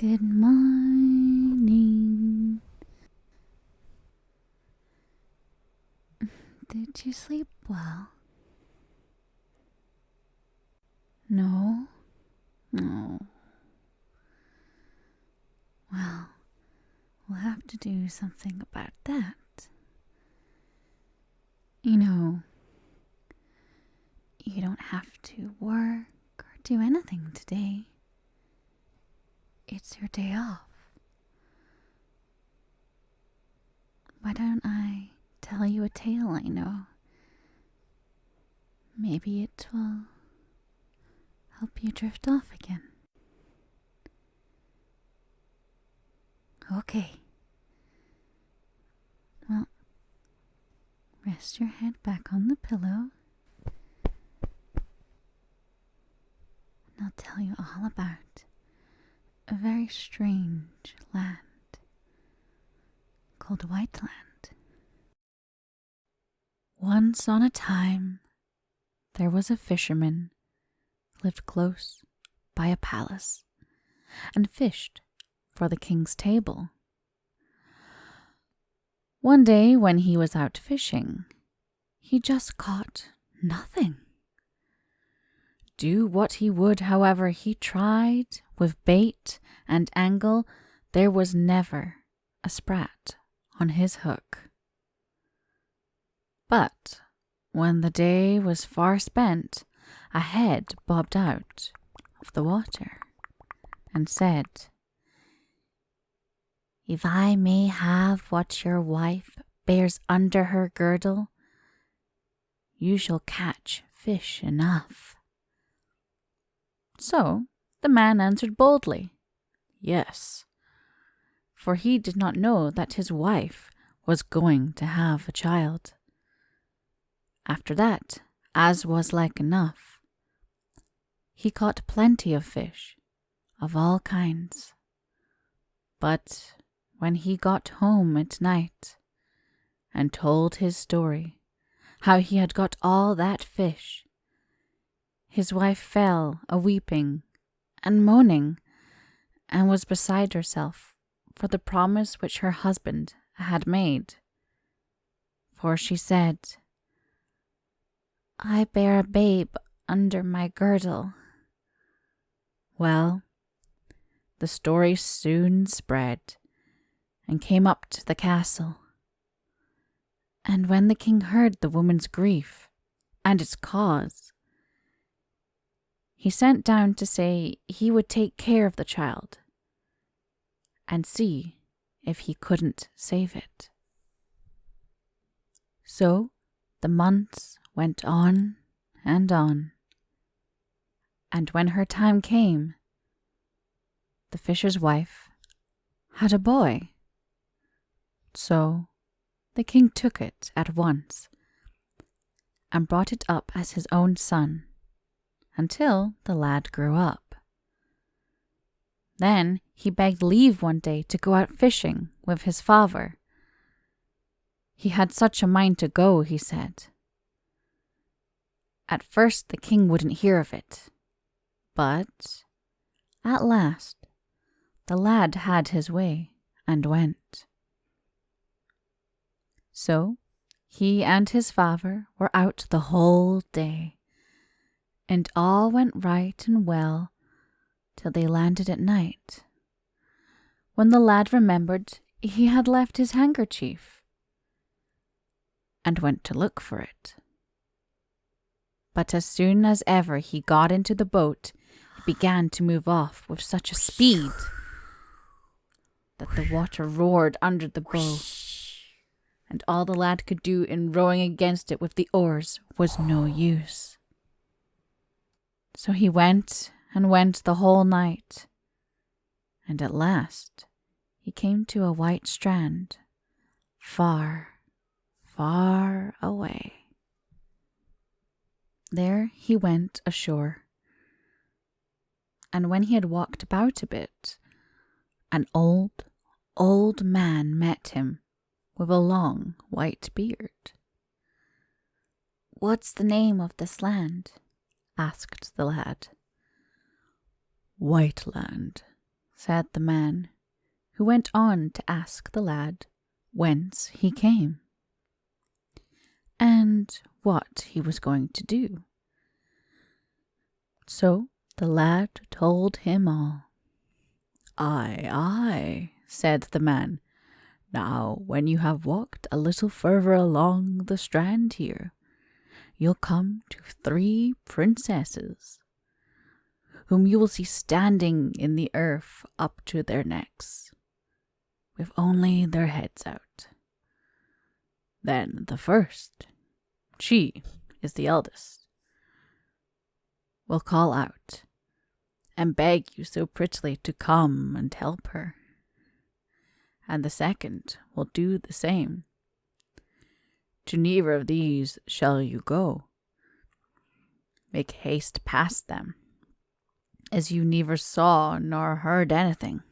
Good morning. Did you sleep well? No? No. Well, we'll have to do something about that. You know, you don't have to work or do anything today. It's your day off. Why don't I tell you a tale I know? Maybe it will help you drift off again. Okay. Well, rest your head back on the pillow. And I'll tell you all about a very strange land called Whiteland. Once on a time, there was a fisherman who lived close by a palace and fished for the king's table. One day when he was out fishing, he just caught nothing. Do what he would, however, he tried with bait and angle, there was never a sprat on his hook. But when the day was far spent, a head bobbed out of the water and said, "If I may have what your wife bears under her girdle, you shall catch fish enough." So the man answered boldly, "Yes," for he did not know that his wife was going to have a child. After that, as was like enough, he caught plenty of fish of all kinds. But when he got home at night and told his story, how he had got all that fish, his wife fell a-weeping and moaning, and was beside herself for the promise which her husband had made. For she said, "I bear a babe under my girdle." Well, the story soon spread and came up to the castle. And when the king heard the woman's grief and its cause, he sent down to say he would take care of the child and see if he couldn't save it. So the months went on, and when her time came, the fisher's wife had a boy. So the king took it at once and brought it up as his own son until the lad grew up. Then he begged leave one day to go out fishing with his father. He had such a mind to go, he said. At first the king wouldn't hear of it, but at last the lad had his way and went. So he and his father were out the whole day, and all went right and well till they landed at night, when the lad remembered he had left his handkerchief and went to look for it. But as soon as ever he got into the boat, it began to move off with such a speed that the water roared under the bow, and all the lad could do in rowing against it with the oars was no use. So he went and went the whole night, and at last he came to a white strand, far, far away. There he went ashore, and when he had walked about a bit, an old man met him with a long white beard. "What's the name of this land?" asked the lad. "Whiteland," said the man, who went on to ask the lad whence he came, and what he was going to do. So the lad told him all. "Aye, aye," said the man. "Now, when you have walked a little further along the strand here, you'll come to 3 princesses, whom you will see standing in the earth up to their necks, with only their heads out. Then the first, she is the eldest, will call out and beg you so prettily to come and help her. And the second will do the same. To neither of these shall you go. Make haste past them, as you neither saw nor heard anything.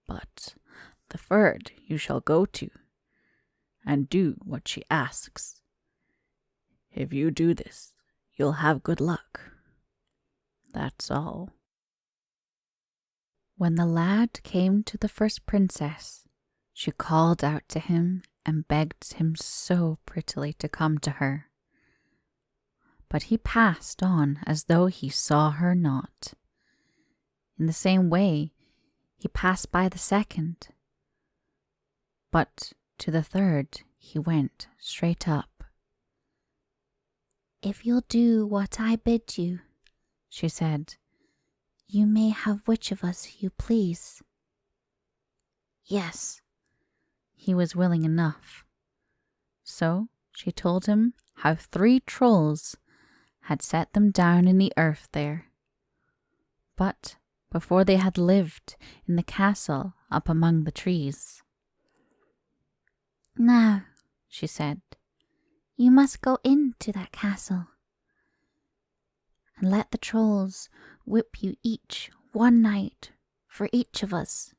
But the third you shall go to, and do what she asks. If you do this, you'll have good luck. That's all." When the lad came to the first princess, she called out to him and begged him so prettily to come to her. But he passed on as though he saw her not. In the same way, he passed by the second. But to the third he went straight up. "If you'll do what I bid you," she said, "you may have which of us you please." Yes, he was willing enough. So she told him how 3 trolls had set them down in the earth there. But before they had lived in the castle up among the trees. "Now," she said, "you must go into that castle, and let the trolls whip you each one night for each of us.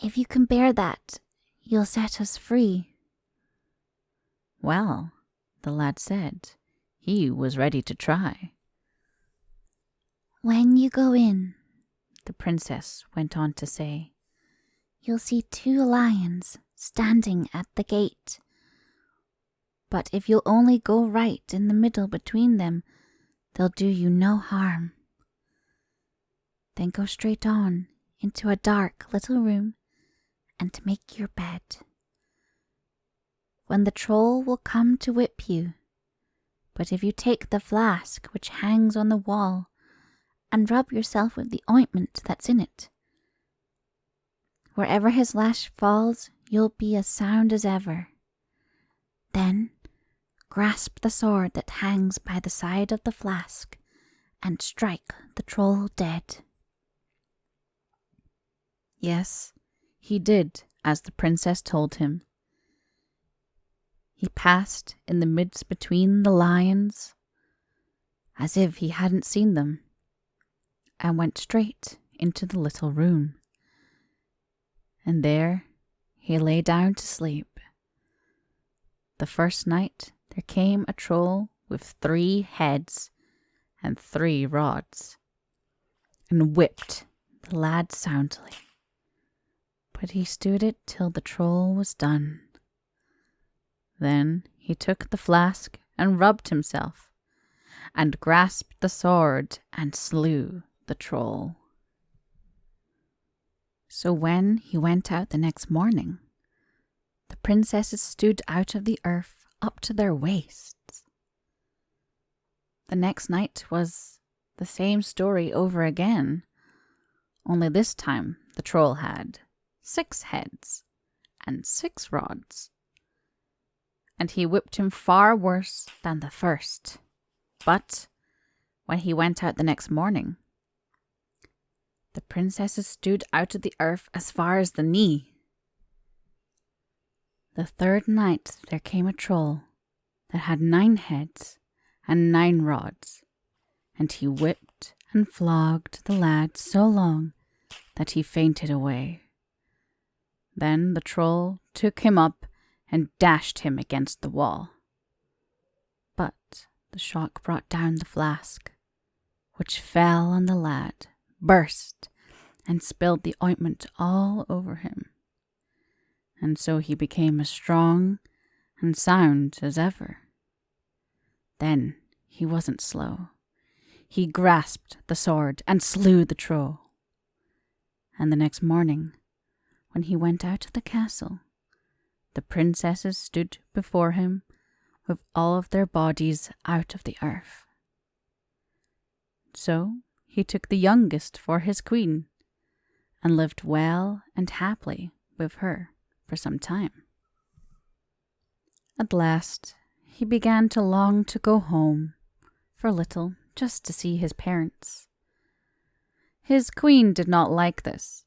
If you can bear that, you'll set us free." Well, the lad said he was ready to try. "When you go in," the princess went on to say, "you'll see 2 lions standing at the gate. But if you'll only go right in the middle between them, they'll do you no harm. Then go straight on into a dark little room and make your bed. When the troll will come to whip you, but if you take the flask which hangs on the wall and rub yourself with the ointment that's in it, wherever his lash falls, you'll be as sound as ever. Then grasp the sword that hangs by the side of the flask and strike the troll dead." Yes, he did as the princess told him. He passed in the midst between the lions, as if he hadn't seen them, and went straight into the little room. And there he lay down to sleep. The first night there came a troll with 3 heads and 3 rods, and whipped the lad soundly. But he stood it till the troll was done. Then he took the flask and rubbed himself, and grasped the sword and slew the troll. So when he went out the next morning, the princesses stood out of the earth up to their waists. The next night was the same story over again, only this time the troll had 6 heads and 6 rods, and he whipped him far worse than the first. But when he went out the next morning, the princesses stood out of the earth as far as the knee. The third night there came a troll that had 9 heads and 9 rods, and he whipped and flogged the lad so long that he fainted away. Then the troll took him up and dashed him against the wall. But the shock brought down the flask, which fell on the lad, burst, and spilled the ointment all over him. And so he became as strong and sound as ever. Then he wasn't slow. He grasped the sword and slew the troll. And the next morning, when he went out of the castle, the princesses stood before him with all of their bodies out of the earth. So he took the youngest for his queen and lived well and happily with her for some time. At last, he began to long to go home for a little, just to see his parents. His queen did not like this,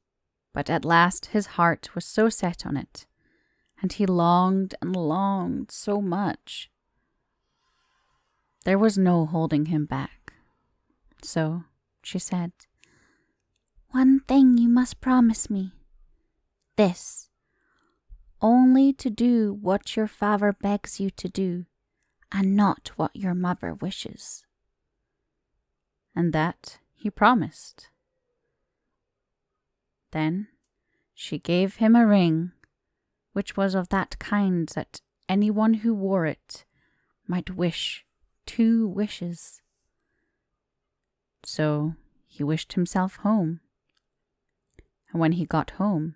but at last his heart was so set on it, and he longed and longed so much. There was no holding him back. So she said, "One thing you must promise me. This, only to do what your father begs you to do, and not what your mother wishes." And that he promised. Then she gave him a ring, which was of that kind that anyone who wore it might wish 2 wishes. So he wished himself home. And when he got home,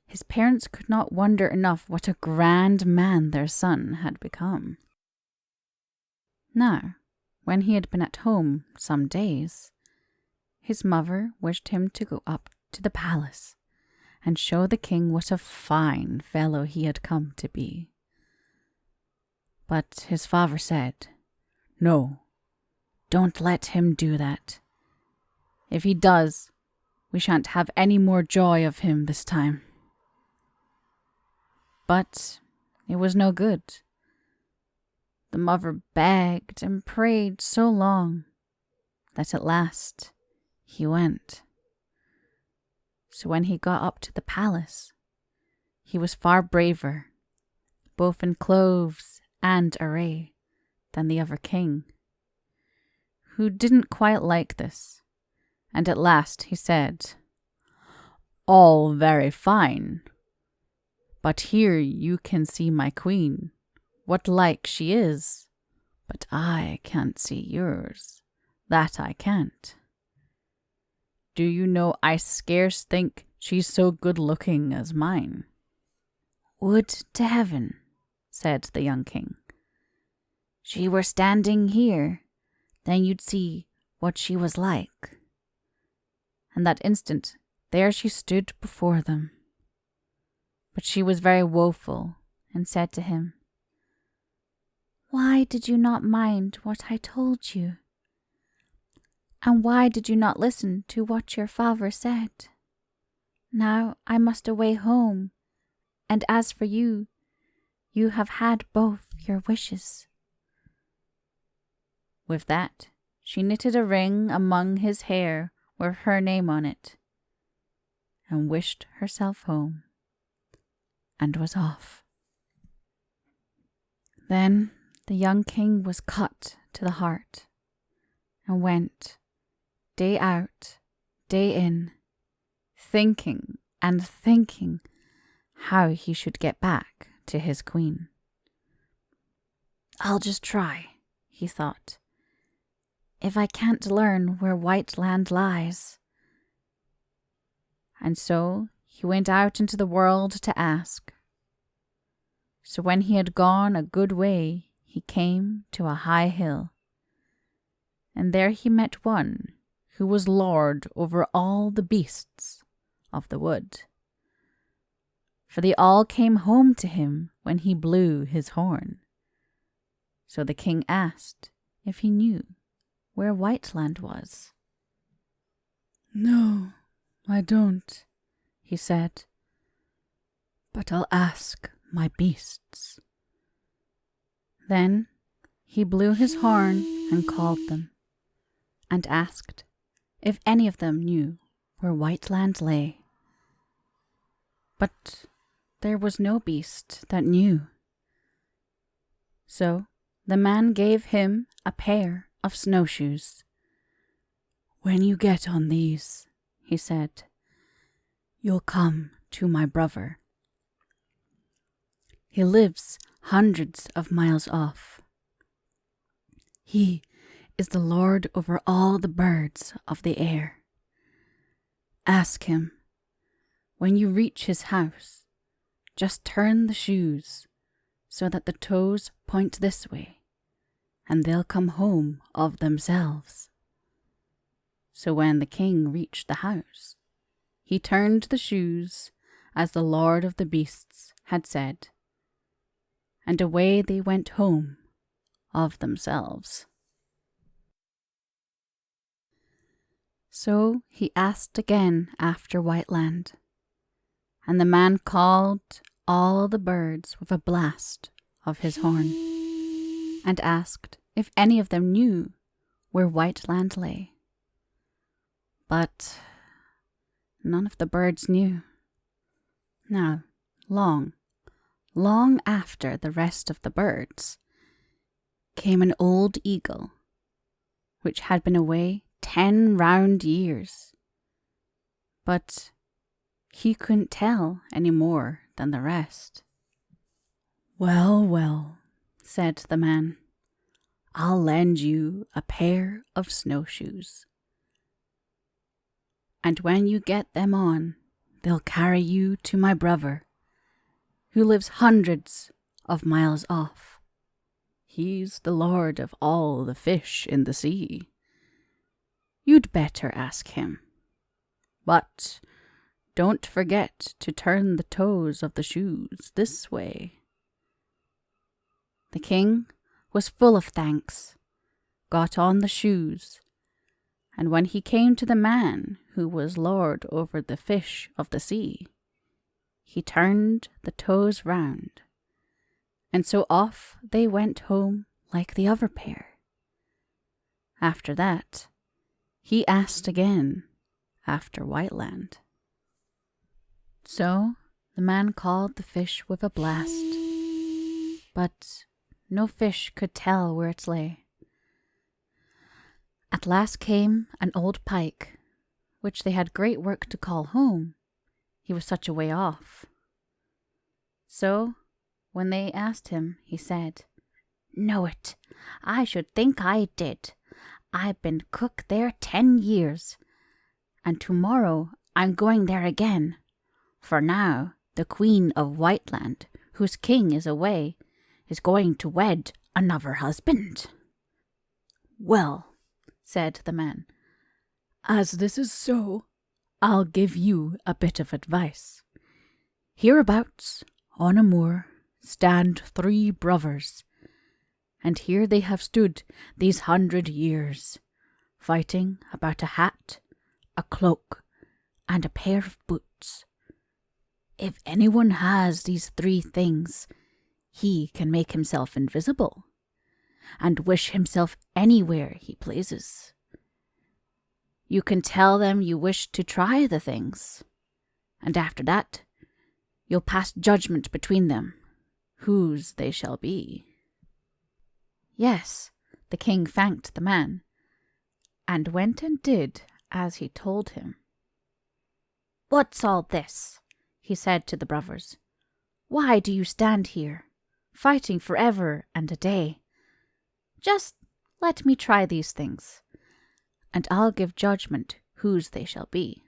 his parents could not wonder enough what a grand man their son had become. Now, when he had been at home some days, his mother wished him to go up to the palace and show the king what a fine fellow he had come to be. But his father said, "No, don't let him do that. If he does, we shan't have any more joy of him this time." But it was no good. The mother begged and prayed so long that at last he went. So when he got up to the palace, he was far braver, both in clothes and array, than the other king, who didn't quite like this, and at last he said, "All very fine, but here you can see my queen, what like she is, but I can't see yours, that I can't. Do you know I scarce think she's so good-looking as mine." "Would to heaven," said the young king, "she were standing here, then you'd see what she was like." And that instant there she stood before them. But she was very woeful, and said to him, "Why did you not mind what I told you? And why did you not listen to what your father said? Now I must away home, and as for you, you have had both your wishes." With that, she knitted a ring among his hair with her name on it, and wished herself home, and was off. Then the young king was cut to the heart, and went, day out, day in, thinking and thinking how he should get back to his queen. "I'll just try," he thought. "If I can't learn where Whiteland lies." And so he went out into the world to ask. So when he had gone a good way, he came to a high hill, and there he met one who was lord over all the beasts of the wood. For they all came home to him when he blew his horn. So the king asked if he knew where Whiteland was. "No, I don't," he said, "but I'll ask my beasts." Then he blew his horn and called them, and asked if any of them knew where Whiteland lay. But there was no beast that knew. So the man gave him a pair of snowshoes. "When you get on these," he said, "you'll come to my brother. He lives hundreds of miles off. He is the lord over all the birds of the air. Ask him. When you reach his house, just turn the shoes so that the toes point this way, and they'll come home of themselves." So when the king reached the house, he turned the shoes as the Lord of the Beasts had said, and away they went home of themselves. So he asked again after Whiteland, and the man called all the birds with a blast of his horn, and asked if any of them knew where Whiteland lay. But none of the birds knew. Now, long after the rest of the birds, came an old eagle, which had been away 10 round years. But he couldn't tell any more than the rest. "Well, well," said the man, "I'll lend you a pair of snowshoes. And when you get them on, they'll carry you to my brother, who lives hundreds of miles off. He's the lord of all the fish in the sea. You'd better ask him. But don't forget to turn the toes of the shoes this way." The king was full of thanks, got on the shoes, and when he came to the man who was lord over the fish of the sea, he turned the toes round, and so off they went home like the other pair. After that, he asked again after Whiteland. So the man called the fish with a blast, but no fish could tell where it lay. At last came an old pike, which they had great work to call home, he was such a way off. So when they asked him, he said, "Know it, I should think I did. I've been cook there 10 years, and tomorrow I'm going there again, for now the Queen of Whiteland, whose king is away, is going to wed another husband." "Well," said the man, "as this is so, I'll give you a bit of advice. Hereabouts, on a moor, stand 3 brothers, and here they have stood these 100 years, fighting about a hat, a cloak, and a pair of boots. If anyone has these 3 things, he can make himself invisible, and wish himself anywhere he pleases. You can tell them you wish to try the things, and after that you'll pass judgment between them, whose they shall be." Yes, the king thanked the man, and went and did as he told him. "What's all this?" he said to the brothers. "Why do you stand here, fighting forever and a day? Just let me try these things, and I'll give judgment whose they shall be."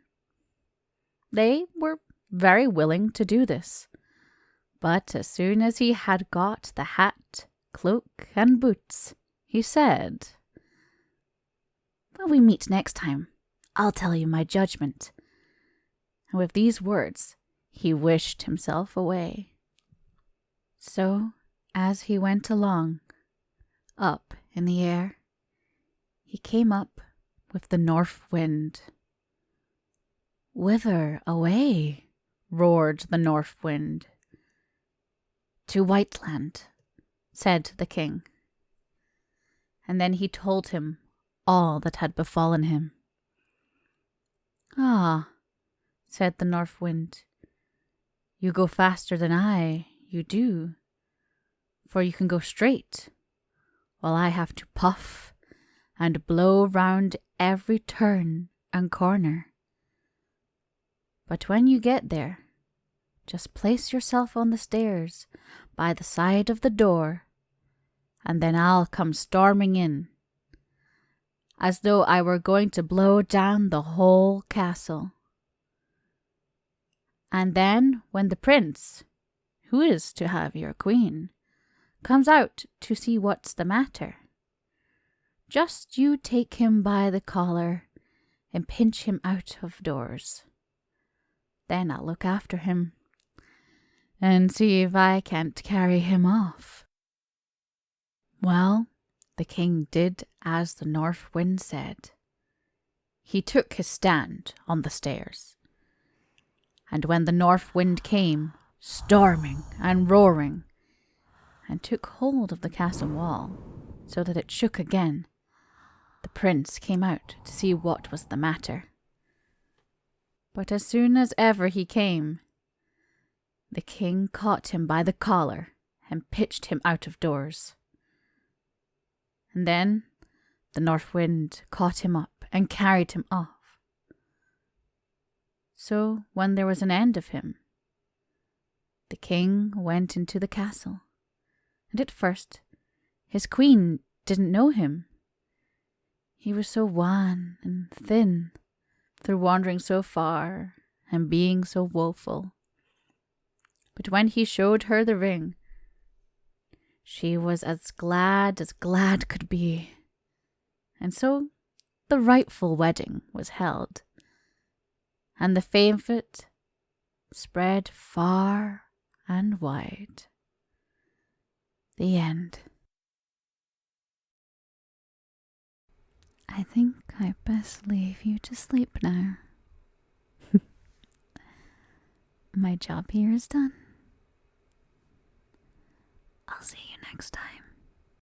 They were very willing to do this, but as soon as he had got the hat, cloak, and boots, he said, "When we meet next time, I'll tell you my judgment." And with these words, he wished himself away. So, as he went along, up in the air, he came up with the north wind. "Whither away?" roared the north wind. "To Whiteland," said the king. And then he told him all that had befallen him. "Ah," said the north wind, "you go faster than I, you do, for you can go straight, while I have to puff and blow round every turn and corner. But when you get there, just place yourself on the stairs by the side of the door, and then I'll come storming in, as though I were going to blow down the whole castle. And then when the prince, who is to have your queen, comes out to see what's the matter, just you take him by the collar and pinch him out of doors. Then I'll look after him and see if I can't carry him off." Well, the king did as the north wind said. He took his stand on the stairs, and when the north wind came, storming and roaring, and took hold of the castle wall so that it shook again, the prince came out to see what was the matter. But as soon as ever he came, the king caught him by the collar and pitched him out of doors. And then the north wind caught him up and carried him off. So when there was an end of him, the king went into the castle, and at first his queen didn't know him. He was so wan and thin through wandering so far and being so woeful. But when he showed her the ring, she was as glad could be. And so the rightful wedding was held, and the fame of it spread far and wide. The end. I think I best leave you to sleep now. My job here is done. I'll see you next time.